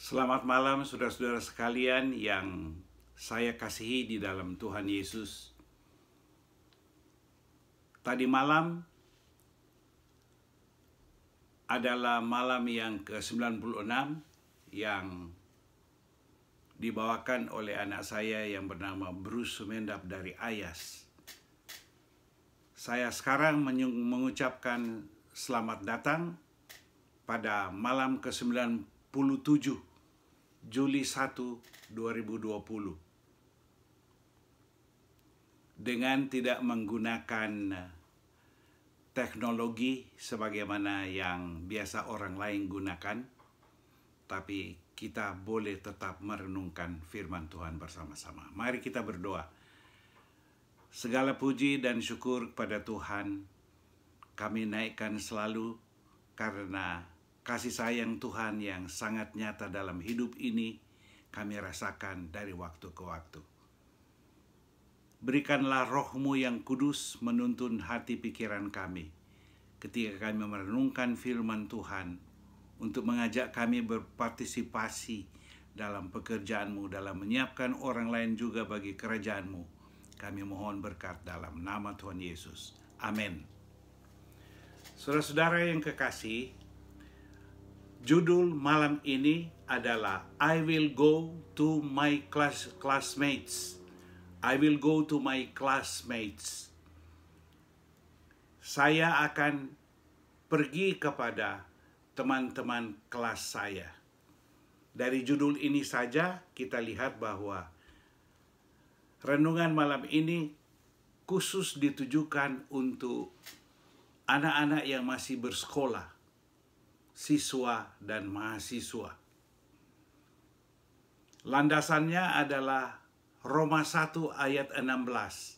Selamat malam saudara-saudara sekalian yang saya kasihi di dalam Tuhan Yesus. Tadi malam adalah malam yang ke-96 yang dibawakan oleh anak saya yang bernama Bruce Sumendap dari Ayas. Saya sekarang mengucapkan selamat datang pada malam ke-97 Juli 1, 2020 dengan tidak menggunakan teknologi sebagaimana yang biasa orang lain gunakan, tapi kita boleh tetap merenungkan firman Tuhan bersama-sama. Mari kita berdoa. Segala puji dan syukur kepada Tuhan kami naikkan selalu karena kasih sayang Tuhan yang sangat nyata dalam hidup ini kami rasakan dari waktu ke waktu. Berikanlah roh-Mu yang kudus menuntun hati pikiran kami ketika kami merenungkan firman Tuhan untuk mengajak kami berpartisipasi dalam pekerjaan-Mu, dalam menyiapkan orang lain juga bagi kerajaan-Mu. Kami mohon berkat dalam nama Tuhan Yesus. Amin. Saudara-saudara yang kekasih, judul malam ini adalah I will go to my classmates. I will go to my classmates. Saya akan pergi kepada teman-teman kelas saya. Dari judul ini saja kita lihat bahwa renungan malam ini khusus ditujukan untuk anak-anak yang masih bersekolah, siswa dan mahasiswa. Landasannya adalah Roma 1 ayat 16.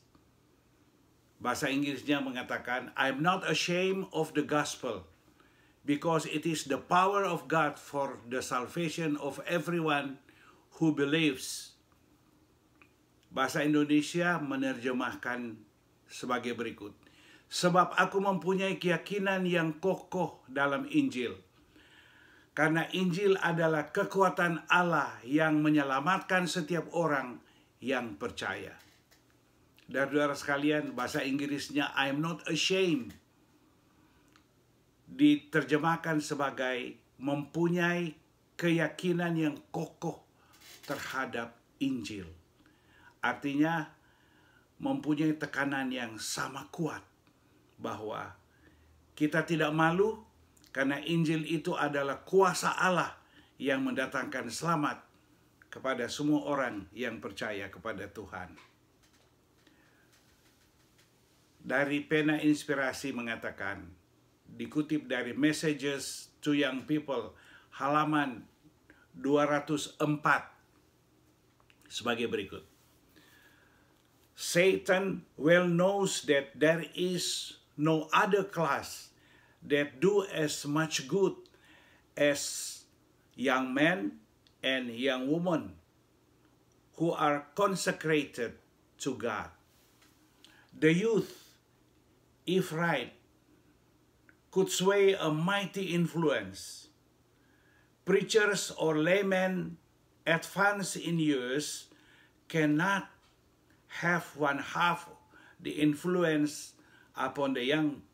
Bahasa Inggrisnya mengatakan, I'm not ashamed of the gospel, because it is the power of God for the salvation of everyone who believes. Bahasa Indonesia menerjemahkan sebagai berikut. Sebab aku mempunyai keyakinan yang kokoh dalam Injil. Karena Injil adalah kekuatan Allah yang menyelamatkan setiap orang yang percaya. Saudara sekalian, bahasa Inggrisnya I'm not ashamed diterjemahkan sebagai mempunyai keyakinan yang kokoh terhadap Injil. Artinya mempunyai tekanan yang sama kuat bahwa kita tidak malu karena Injil itu adalah kuasa Allah yang mendatangkan selamat kepada semua orang yang percaya kepada Tuhan. Dari pena inspirasi mengatakan, dikutip dari Messages to Young People, halaman 204, sebagai berikut. Satan well knows that there is no other class that do as much good as young men and young women who are consecrated to God. The youth, if right, could sway a mighty influence. Preachers or laymen advanced in years cannot have one half the influence upon the young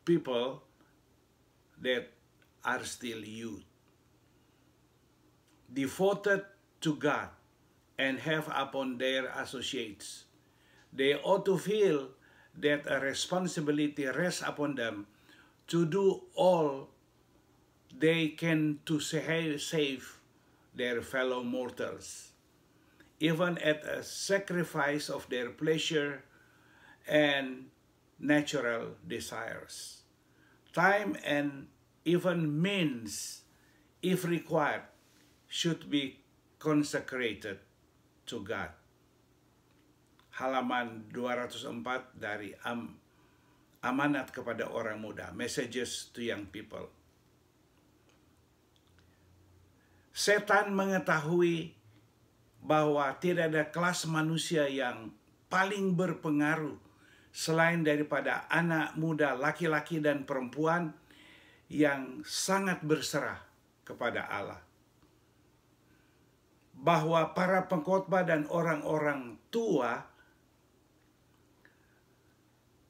people that are still youth, devoted to God and have upon their associates. They ought to feel that a responsibility rests upon them to do all they can to save their fellow mortals, even at a sacrifice of their pleasure and natural desires. Time and even means, if required, should be consecrated to God. Halaman 204 dari Amanat kepada Orang Muda, Messages to Young People. Setan mengetahui bahwa tidak ada kelas manusia yang paling berpengaruh selain daripada anak muda laki-laki dan perempuan yang sangat berserah kepada Allah. bahwa para pengkhotbah dan orang-orang tua,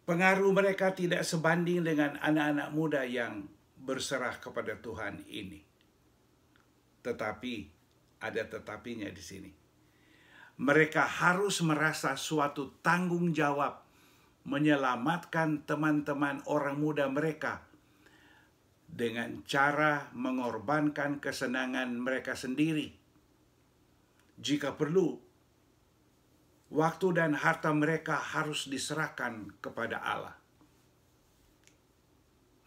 pengaruh mereka tidak sebanding dengan anak-anak muda yang berserah kepada Tuhan ini. Tetapi, ada tetapinya di sini. Mereka harus merasa suatu tanggung jawab menyelamatkan teman-teman orang muda mereka dengan cara mengorbankan kesenangan mereka sendiri. Jika perlu, waktu dan harta mereka harus diserahkan kepada Allah.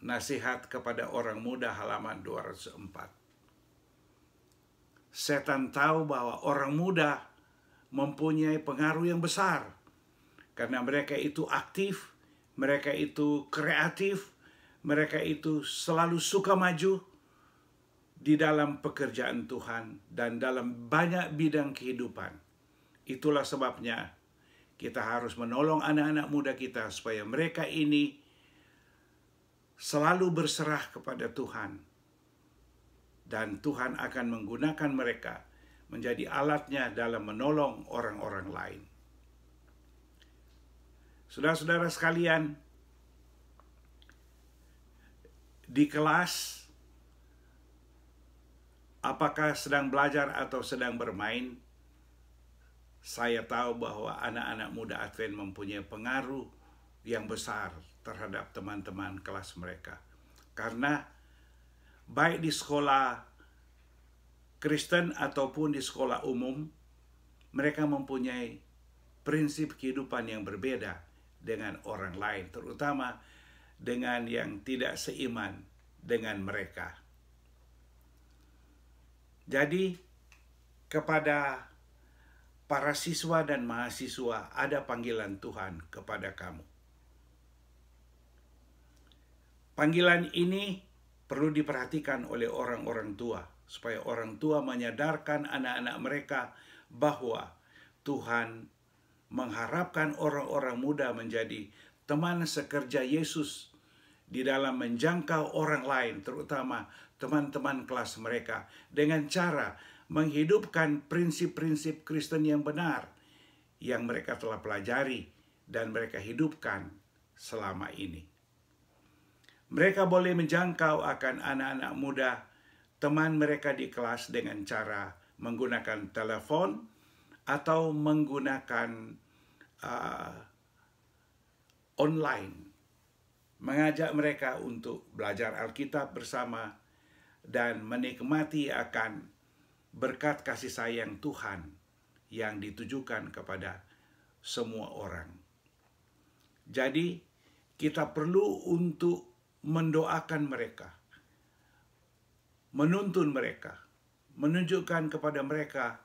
Nasihat kepada orang muda halaman 204. Setan tahu bahwa orang muda mempunyai pengaruh yang besar karena mereka itu aktif, mereka itu kreatif, mereka itu selalu suka maju di dalam pekerjaan Tuhan dan dalam banyak bidang kehidupan. Itulah sebabnya kita harus menolong anak-anak muda kita supaya mereka ini selalu berserah kepada Tuhan. Dan Tuhan akan menggunakan mereka menjadi alatnya dalam menolong orang-orang lain. Saudara-saudara sekalian, di kelas, apakah sedang belajar atau sedang bermain, saya tahu bahwa anak-anak muda Advent mempunyai pengaruh yang besar terhadap teman-teman kelas mereka. Karena baik di sekolah Kristen ataupun di sekolah umum, mereka mempunyai prinsip kehidupan yang berbeda dengan orang lain, terutama dengan yang tidak seiman dengan mereka. Jadi, kepada para siswa dan mahasiswa, ada panggilan Tuhan kepada kamu. Panggilan ini perlu diperhatikan oleh orang-orang tua, supaya orang tua menyadarkan anak-anak mereka bahwa Tuhan mengharapkan orang-orang muda menjadi teman sekerja Yesus di dalam menjangkau orang lain, terutama teman-teman kelas mereka, dengan cara menghidupkan prinsip-prinsip Kristen yang benar yang mereka telah pelajari dan mereka hidupkan selama ini. Mereka boleh menjangkau akan anak-anak muda, teman mereka di kelas dengan cara menggunakan telepon atau menggunakan online. Mengajak mereka untuk belajar Alkitab bersama dan menikmati akan berkat kasih sayang Tuhan yang ditujukan kepada semua orang. Jadi, kita perlu untuk mendoakan mereka, menuntun mereka, menunjukkan kepada mereka,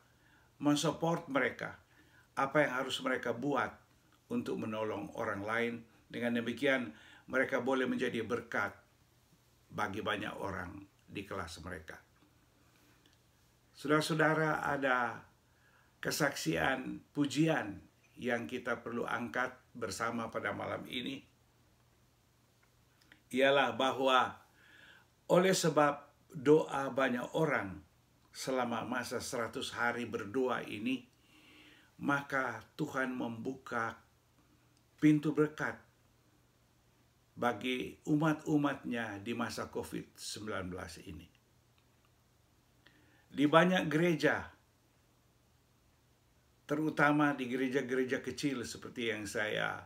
mensupport mereka, apa yang harus mereka buat untuk menolong orang lain. Dengan demikian, mereka boleh menjadi berkat bagi banyak orang di kelas mereka. Saudara-saudara, ada kesaksian pujian yang kita perlu angkat bersama pada malam ini. Ialah bahwa oleh sebab doa banyak orang selama masa 100 hari berdoa ini, maka Tuhan membuka pintu berkat bagi umat-umatnya di masa COVID-19 ini. Di banyak gereja, terutama di gereja-gereja kecil seperti yang saya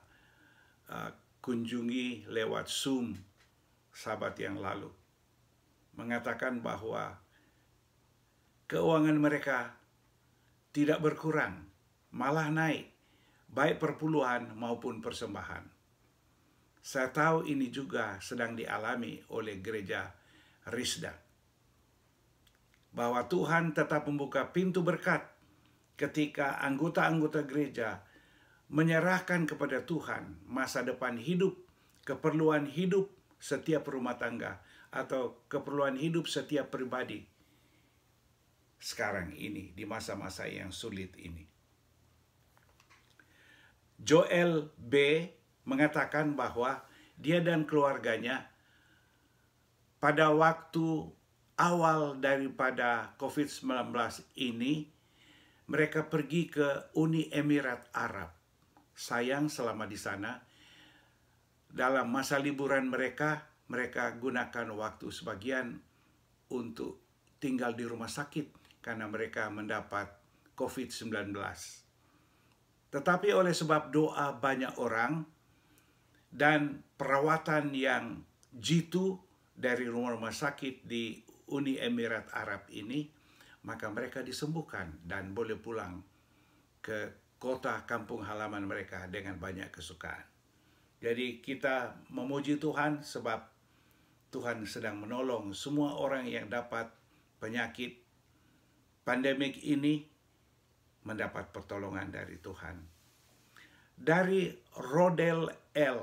kunjungi lewat Zoom Sabat yang lalu, mengatakan bahwa keuangan mereka tidak berkurang, malah naik, baik perpuluhan maupun persembahan. Saya tahu ini juga sedang dialami oleh gereja Risda, bahwa Tuhan tetap membuka pintu berkat ketika anggota-anggota gereja menyerahkan kepada Tuhan masa depan hidup, keperluan hidup setiap rumah tangga, atau keperluan hidup setiap pribadi sekarang ini, di masa-masa yang sulit ini. Joel B. mengatakan bahwa dia dan keluarganya pada waktu awal daripada COVID-19 ini mereka pergi ke Uni Emirat Arab. Sayang selama di sana, dalam masa liburan mereka gunakan waktu sebagian untuk tinggal di rumah sakit karena mereka mendapat COVID-19. Tetapi oleh sebab doa banyak orang dan perawatan yang jitu dari rumah-rumah sakit di Uni Emirat Arab ini, maka mereka disembuhkan dan boleh pulang ke kota kampung halaman mereka dengan banyak kesukaan. Jadi kita memuji Tuhan sebab Tuhan sedang menolong semua orang yang dapat penyakit pandemik ini mendapat pertolongan dari Tuhan. Dari Rodel L,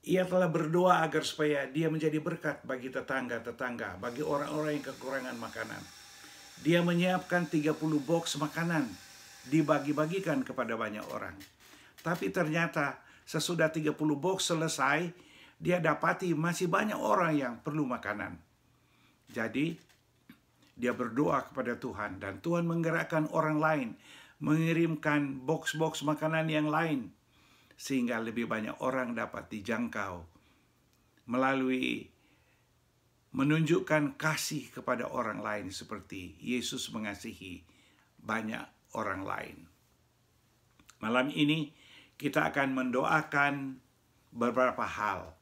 ia telah berdoa agar supaya dia menjadi berkat bagi tetangga-tetangga, bagi orang-orang yang kekurangan makanan. Dia menyiapkan 30 box makanan, dibagi-bagikan kepada banyak orang. Tapi ternyata sesudah 30 box selesai, dia dapati masih banyak orang yang perlu makanan. Jadi, dia berdoa kepada Tuhan dan Tuhan menggerakkan orang lain, mengirimkan box-box makanan yang lain, sehingga lebih banyak orang dapat dijangkau melalui menunjukkan kasih kepada orang lain seperti Yesus mengasihi banyak orang lain. Malam ini kita akan mendoakan beberapa hal.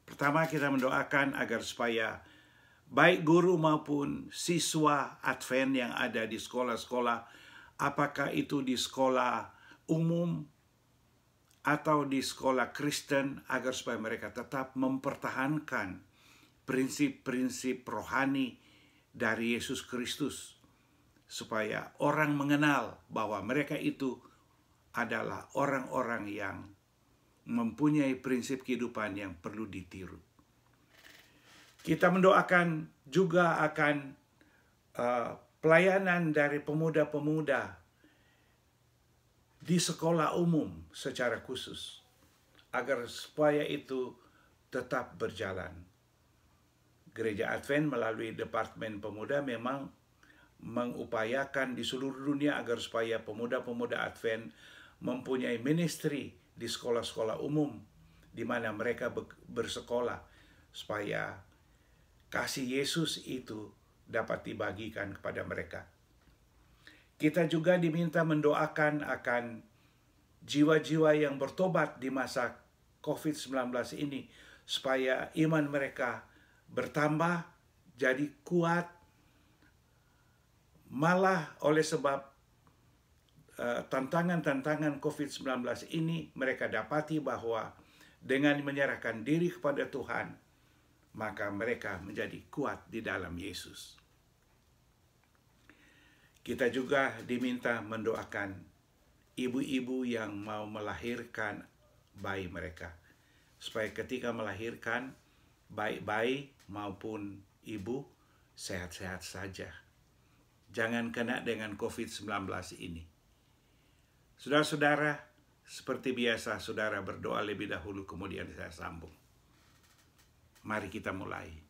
Pertama, kita mendoakan agar supaya baik guru maupun siswa Advent yang ada di sekolah-sekolah, apakah itu di sekolah umum atau di sekolah Kristen, agar supaya mereka tetap mempertahankan prinsip-prinsip rohani dari Yesus Kristus, supaya orang mengenal bahwa mereka itu adalah orang-orang yang mempunyai prinsip kehidupan yang perlu ditiru. Kita mendoakan juga akan pelayanan dari pemuda-pemuda di sekolah umum secara khusus, agar supaya itu tetap berjalan. Gereja Advent melalui Departemen Pemuda memang mengupayakan di seluruh dunia agar supaya pemuda-pemuda Advent mempunyai ministry di sekolah-sekolah umum di mana mereka bersekolah, supaya kasih Yesus itu dapat dibagikan kepada mereka. Kita juga diminta mendoakan akan jiwa-jiwa yang bertobat di masa COVID-19 ini, supaya iman mereka bertambah, jadi kuat, malah oleh sebab tantangan-tantangan COVID-19 ini, mereka dapati bahwa dengan menyerahkan diri kepada Tuhan, maka mereka menjadi kuat di dalam Yesus. Kita juga diminta mendoakan ibu-ibu yang mau melahirkan bayi mereka, supaya ketika melahirkan, baik bayi maupun ibu sehat-sehat saja. Jangan kena dengan COVID-19 ini. Saudara-saudara, seperti biasa, saudara berdoa lebih dahulu, kemudian saya sambung. Mari kita mulai.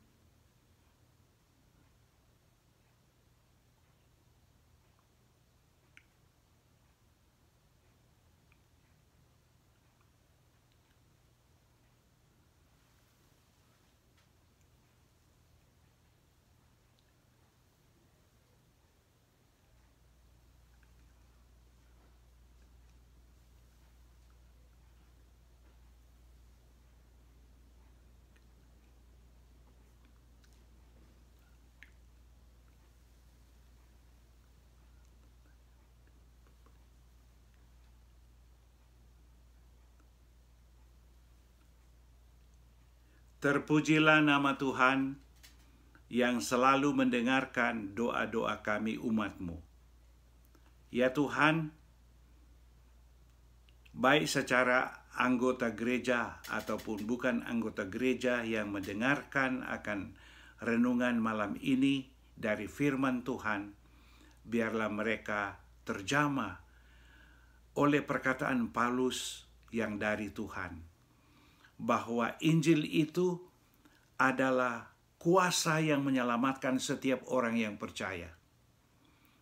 Terpujilah nama Tuhan yang selalu mendengarkan doa-doa kami umat-Mu. Ya Tuhan, baik secara anggota gereja ataupun bukan anggota gereja yang mendengarkan akan renungan malam ini dari firman Tuhan, biarlah mereka terjamah oleh perkataan Paulus yang dari Tuhan, bahwa Injil itu adalah kuasa yang menyelamatkan setiap orang yang percaya.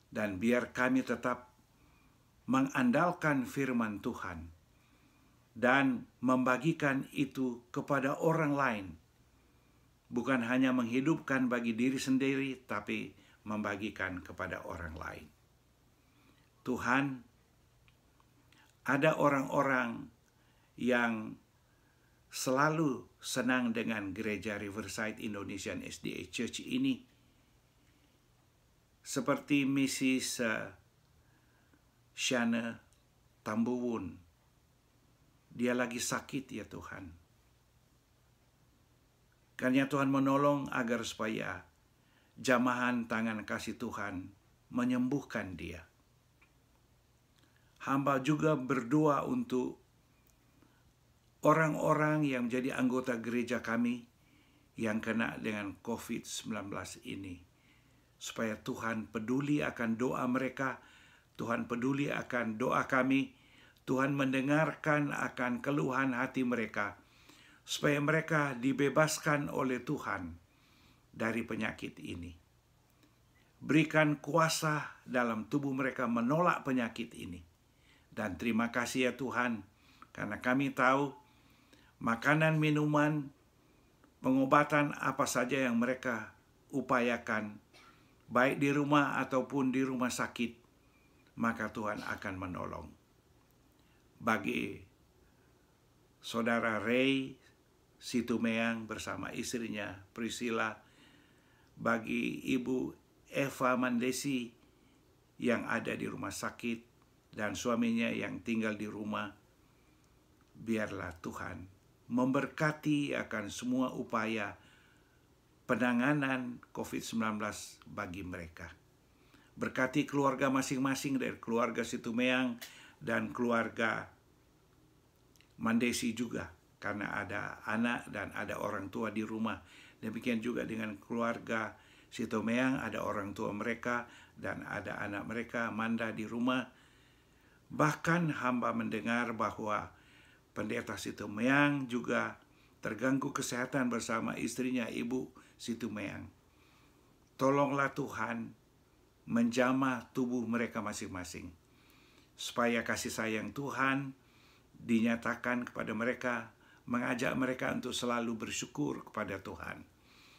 Dan biar kami tetap mengandalkan firman Tuhan dan membagikan itu kepada orang lain. Bukan hanya menghidupkan bagi diri sendiri, tapi membagikan kepada orang lain. Tuhan, ada orang-orang yang selalu senang dengan gereja Riverside Indonesian SDA Church ini. Seperti Mrs. Shana Tambuwun. Dia lagi sakit ya Tuhan. Karena Tuhan menolong agar supaya jamahan tangan kasih Tuhan menyembuhkan dia. Hamba juga berdoa untuk orang-orang yang menjadi anggota gereja kami yang kena dengan COVID-19 ini. Supaya Tuhan peduli akan doa mereka, Tuhan peduli akan doa kami, Tuhan mendengarkan akan keluhan hati mereka, supaya mereka dibebaskan oleh Tuhan dari penyakit ini. Berikan kuasa dalam tubuh mereka menolak penyakit ini. Dan terima kasih ya Tuhan, karena kami tahu makanan, minuman, pengobatan apa saja yang mereka upayakan, baik di rumah ataupun di rumah sakit, maka Tuhan akan menolong. Bagi Saudara Ray Situmeang bersama istrinya Priscilla, bagi Ibu Eva Mandesi yang ada di rumah sakit, dan suaminya yang tinggal di rumah, biarlah Tuhan memberkati akan semua upaya penanganan COVID-19 bagi mereka. Berkati keluarga masing-masing dari keluarga Situmeang dan keluarga Mandesi juga, karena ada anak dan ada orang tua di rumah. Demikian juga dengan keluarga Situmeang, ada orang tua mereka dan ada anak mereka, Manda, di rumah. Bahkan hamba mendengar bahwa Pendeta Situmeang juga terganggu kesehatan bersama istrinya Ibu Situmeang. Tolonglah Tuhan menjamah tubuh mereka masing-masing, supaya kasih sayang Tuhan dinyatakan kepada mereka, mengajak mereka untuk selalu bersyukur kepada Tuhan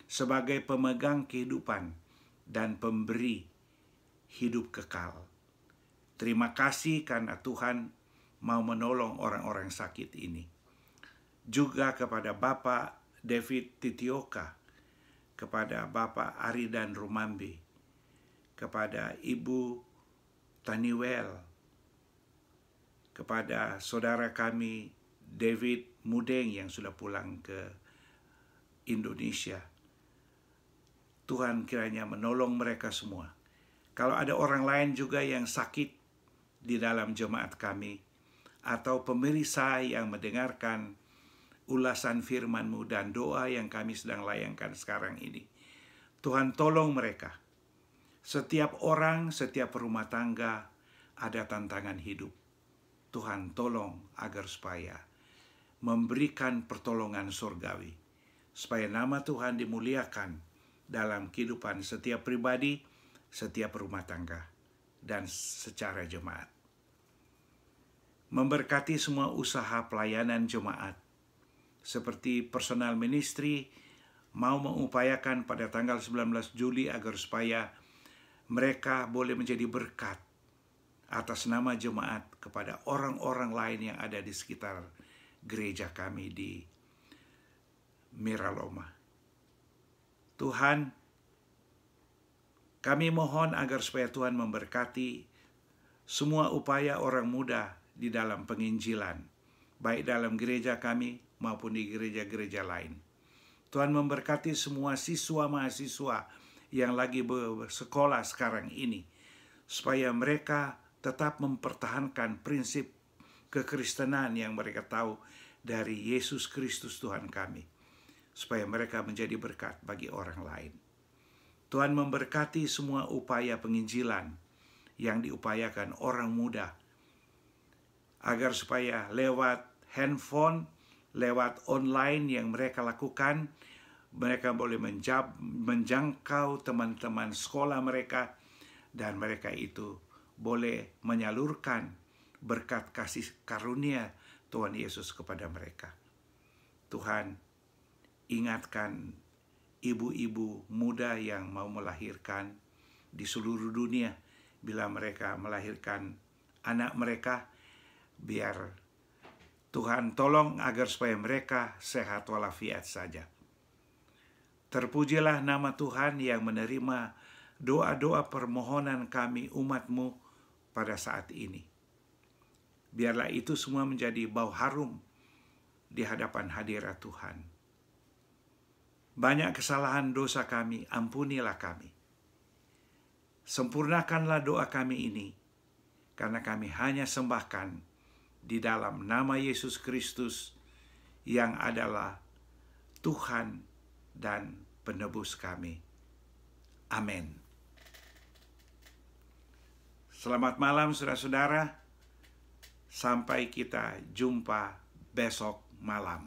sebagai pemegang kehidupan dan pemberi hidup kekal. Terima kasih karena Tuhan mau menolong orang-orang sakit ini. Juga kepada Bapak David Titioka, kepada Bapak Aridan Rumambi, kepada Ibu Taniwel, kepada saudara kami David Mudeng yang sudah pulang ke Indonesia. Tuhan kiranya menolong mereka semua. Kalau ada orang lain juga yang sakit di dalam jemaat kami, atau pemirsa yang mendengarkan ulasan firman-Mu dan doa yang kami sedang layangkan sekarang ini, Tuhan tolong mereka. Setiap orang, setiap rumah tangga ada tantangan hidup. Tuhan tolong agar supaya memberikan pertolongan surgawi, supaya nama Tuhan dimuliakan dalam kehidupan setiap pribadi, setiap rumah tangga, dan secara jemaat. Memberkati semua usaha pelayanan jemaat, seperti personal ministry mau mengupayakan pada tanggal 19 Juli agar supaya mereka boleh menjadi berkat atas nama jemaat kepada orang-orang lain yang ada di sekitar gereja kami di Miraloma. Tuhan, kami mohon agar supaya Tuhan memberkati semua upaya orang muda di dalam penginjilan, baik dalam gereja kami maupun di gereja-gereja lain. Tuhan memberkati semua siswa-mahasiswa yang lagi bersekolah sekarang ini, supaya mereka tetap mempertahankan prinsip kekristenan yang mereka tahu dari Yesus Kristus Tuhan kami, supaya mereka menjadi berkat bagi orang lain. Tuhan memberkati semua upaya penginjilan yang diupayakan orang muda, agar supaya lewat handphone, lewat online yang mereka lakukan, mereka boleh menjangkau teman-teman sekolah mereka dan mereka itu boleh menyalurkan berkat kasih karunia Tuhan Yesus kepada mereka. Tuhan, ingatkan ibu-ibu muda yang mau melahirkan di seluruh dunia, bila mereka melahirkan anak mereka, biar Tuhan tolong agar supaya mereka sehat walafiat saja. Terpujilah nama Tuhan yang menerima doa-doa permohonan kami umat-Mu pada saat ini. Biarlah itu semua menjadi bau harum di hadapan hadirat Tuhan. Banyak kesalahan dosa kami, ampunilah kami. Sempurnakanlah doa kami ini, karena kami hanya sembahkan di dalam nama Yesus Kristus yang adalah Tuhan dan penebus kami. Amin. Selamat malam saudara-saudara. Sampai kita jumpa besok malam.